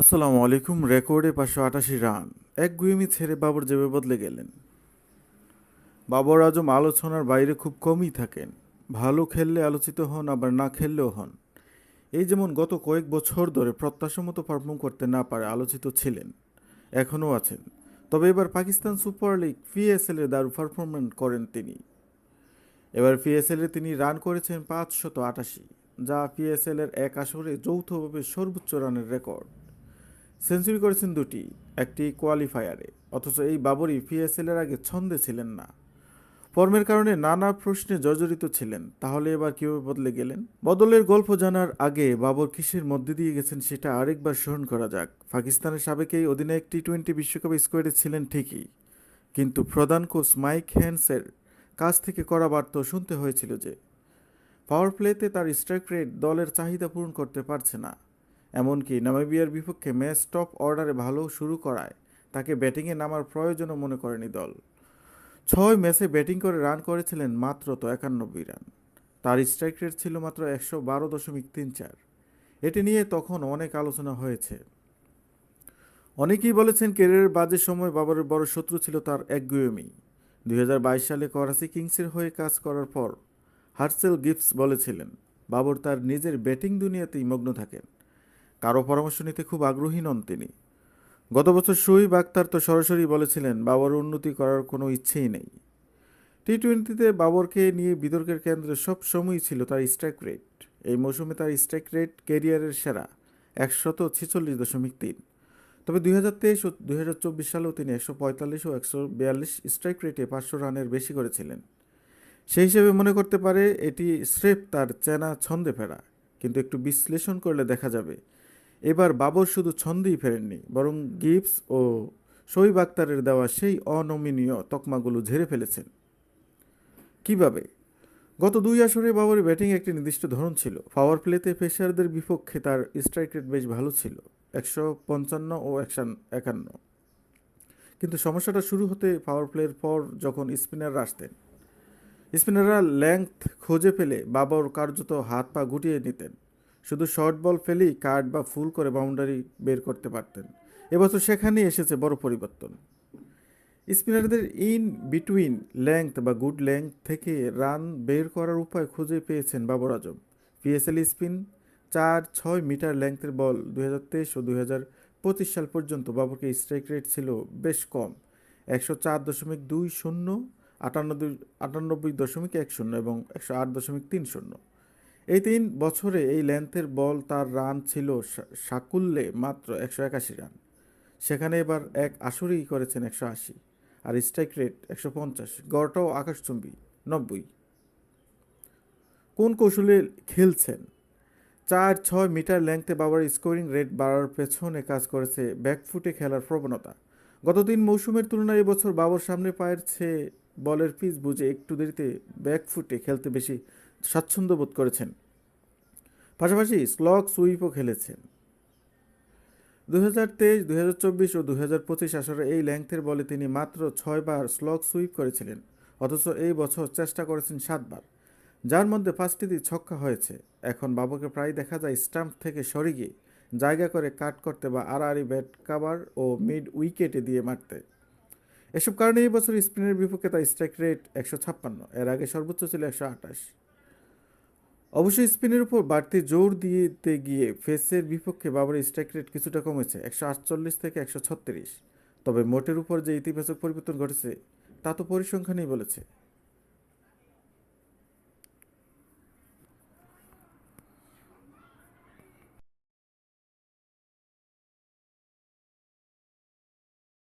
আসসালামু আলাইকুম। রেকর্ডে 588 রান, এক গুয়েমি ছেড়ে বাবর যেভাবে বদলে গেলেন। বাবর আজম আলোচনার বাইরে খুব কমই থাকেন। ভালো খেললে আলোচিত হন, আবার না খেললেও হন। এই যেমন গত কয়েক বছর ধরে প্রত্যাশা মতো পারফর্ম করতে না পারে আলোচিত ছিলেন, এখনও আছেন। তবে এবার পাকিস্তান সুপার লিগ পিএসএল এ দারুণ পারফরমেন্স করেন তিনি। এবার পিএসএল এ তিনি রান করেছেন 588, যা পিএসএল এর এক আসরে যৌথভাবে সর্বোচ্চ রানের রেকর্ড। সেঞ্চুরি করেছেন দুটি, একটি কোয়ালিফায়ারে। অথচ এই বাবরই পিএসএল এর আগে ছন্দে ছিলেন না। ফর্মের কারণে নানা প্রশ্নে জর্জরিত ছিলেন। তাহলে এবার কীভাবে বদলে গেলেন? বদলের গল্প জানার আগে বাবর কিসের মধ্যে দিয়ে গেছেন সেটা আরেকবার স্মরণ করা যাক। পাকিস্তানের সাবেক এই অধিনায়ক টি-20 বিশ্বকাপ স্কোয়াডে ছিলেন ঠিকই, কিন্তু প্রধান কোচ মাইক হ্যান্সের কাছ থেকে কড়া বার্তা শুনতে হয়েছিল যে পাওয়ার প্লেতে তার স্ট্রাইক রেট দলের চাহিদা পূরণ করতে পারছে না। এমনকি নামিবিয়ার বিপক্ষে ম্যাচ টপ অর্ডারে ভালো শুরু করায় তাকে ব্যাটিংয়ে নামার প্রয়োজনও মনে করেনি দল। 6 ম্যাচে ব্যাটিং করে রান করেছিলেন মাত্র 91 রান। তার স্ট্রাইক রেট ছিল মাত্র 112.34। এটি নিয়ে তখন অনেক আলোচনা হয়েছে। অনেকেই বলেছেন ক্যারিয়ারের বাজে সময় বাবরের বড় শত্রু ছিল তার একগুঁয়েমি। 2022 সালে করাচি কিংসের হয়ে কাজ করার পর হার্সেল গিবস বলেছিলেন বাবর তার নিজের ব্যাটিং দুনিয়াতেই মগ্ন থাকেন, কারো পরামর্শ নিতে খুব আগ্রহী নন তিনি। গত বছর শোয়েব আখতার তো সরাসরি বলেছিলেন বাবর উন্নতি করার কোনো ইচ্ছেই নেই। টি-20তে বাবরকে নিয়ে বিতর্কের কেন্দ্রে সব সময়ই ছিল তার স্ট্রাইক রেট। এই মৌসুমে তার স্ট্রাইক রেট ক্যারিয়ারের সেরা, 146.3। তবে 2023 ও 2024 সালেও তিনি 145 ও 142 স্ট্রাইক রেটে 500 রানের বেশি করেছিলেন। সেই হিসেবে মনে করতে পারে এটি স্রেফ তার চেনা ছন্দে ফেরা। কিন্তু একটু বিশ্লেষণ করলে দেখা যাবে এবার বাবর শুধু ছন্দেই ফেরেননি, বরং গিবস ও শোয়েব আখতারের দেওয়া সেই অনমনীয় তকমাগুলো ঝেড়ে ফেলেছেন। কিভাবে? গত 2 আসরে বাবরের ব্যাটিং একটি নির্দিষ্ট ধরন ছিল। পাওয়ার প্লেতে পেসারদের বিপক্ষে তার স্ট্রাইক রেট বেশ ভালো ছিল, 155 ও 151। কিন্তু সমস্যাটা শুরু হতে পাওয়ার প্লের পর যখন স্পিনাররা আসতেন। স্পিনাররা লেংথ খুঁজে পেলে বাবর কার্যত হাত পা গুটিয়ে নিতেন। শুধু শর্ট বল ফেলেই কাট বা ফুল করে বাউন্ডারি বের করতে পারতেন। এবছর সেখানেই এসেছে বড় পরিবর্তন। স্পিনারদের ইন বিটুইন লেংথ বা গুড লেংথ থেকে রান বের করার উপায় খুঁজে পেয়েছেন Babar Azam. PSL spin 4-6 metre লেংথের বল 2023 ও 2025 সাল পর্যন্ত বাবরকে স্ট্রাইক রেট ছিল বেশ কম, 104.20, 98.10 এবং 108.30। এই 3 বছরে এই লেন্থের বল তার রান ছিল সাকুল্যে মাত্র 181 রান। সেখানে এবার এক আসরেই করেছেন 180, আর স্ট্রাইক রেট 150, গড়টাও আকাশচুম্বী 90। কোন কৌশলে খেলছেন? 4-6 মিটার লেংথে বাবার স্কোরিং রেট বাড়ার পেছনে কাজ করেছে ব্যাকফুটে খেলার প্রবণতা। গত 3 মৌসুমের তুলনায় এবছর বাবর সামনে পায়ের চেয়ে বলের পিচ বুঝে একটু দেরিতে ব্যাকফুটে খেলতে বেশি স্বাচ্ছন্দ্য বোধ করেছেন। পাশাপাশি স্লগ সুইপও খেলেছেন। 2023, 2024 ও 2025 আসরে এই লেংথের বলে তিনি মাত্র 6 বার স্লগ সুইপ করেছিলেন। অথচ এই বছর চেষ্টা করেছেন 7 বার, যার মধ্যে 5টিতে ছক্কা হয়েছে। এখন বাবরকে প্রায় দেখা যায় স্টাম্প থেকে সরে গিয়ে জায়গা করে কাট করতে বা আড়াআড়ি ব্যাট কাভার ও মিড উইকেটে দিয়ে মারতে। এসব কারণে এই বছর স্পিনের বিপক্ষে তার স্ট্রাইক রেট 156, এর আগে সর্বোচ্চ ছিল 128। অবশ্যই স্পিনের উপর বাড়তি জোর দিতে গিয়ে ফেসের বিপক্ষে বাবরের স্ট্রাইক রেট কিছুটা কমেছে, 148 থেকে 136। তবে মোটের উপর যে ইতিবাচক পরিবর্তন ঘটেছে তা তো পরিসংখ্যানই বলেছে।